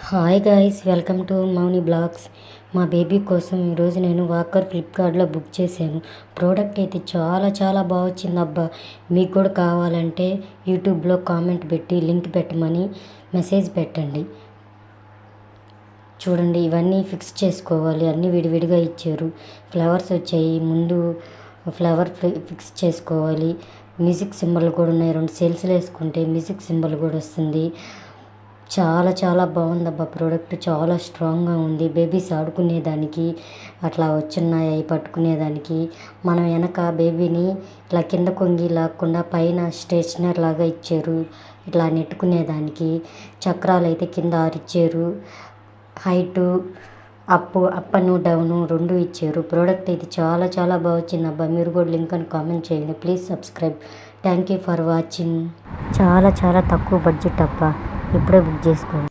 Hi guys, welcome to Mouni blogs. మా baby కోసం ఈరోజు నేను వాకర్ ఫ్లిప్కార్ట్లో బుక్ చేశాను. ప్రోడక్ట్ అయితే చాలా చాలా బాగా వచ్చింది అబ్బా. మీకు కూడా కావాలంటే యూట్యూబ్లో కామెంట్ పెట్టి లింక్ పెట్టమని మెసేజ్ పెట్టండి. చూడండి, ఇవన్నీ ఫిక్స్ చేసుకోవాలి. అన్నీ విడివిడిగా ఇచ్చారు. ఫ్లవర్స్ వచ్చాయి. ముందు ఫ్లవర్ ఫిక్స్ చేసుకోవాలి. మ్యూజిక్ సింబల్ కూడా ఉన్నాయి. 2 సెల్స్లు వేసుకుంటే మ్యూజిక్ సింబల్ కూడా వస్తుంది. చాలా చాలా బాగుందబ్బా. ప్రోడక్ట్ చాలా స్ట్రాంగ్గా ఉంది. బేబీస్ ఆడుకునేదానికి అట్లా వచ్చున్నాయి. అవి పట్టుకునేదానికి మనం వెనక బేబీని ఇట్లా కింద కొంగి లాక్కుండా పైన స్ట్రెచ్నర్ లాగా ఇచ్చారు. ఇట్లా నెట్టుకునేదానికి చక్రాలు అయితే కింద 6 ఇచ్చారు. హైటు అప్ అండ్ డౌను 2 ఇచ్చారు. ప్రోడక్ట్ అయితే చాలా చాలా బాగా వచ్చిందబ్బా. మీరు కూడా లింక్ అని కామెంట్ చేయండి. Please subscribe. Thank you for watching. చాలా చాలా తక్కువ బడ్జెట్ అబ్బా. ఇప్పుడే బుక్ చేసుకోండి.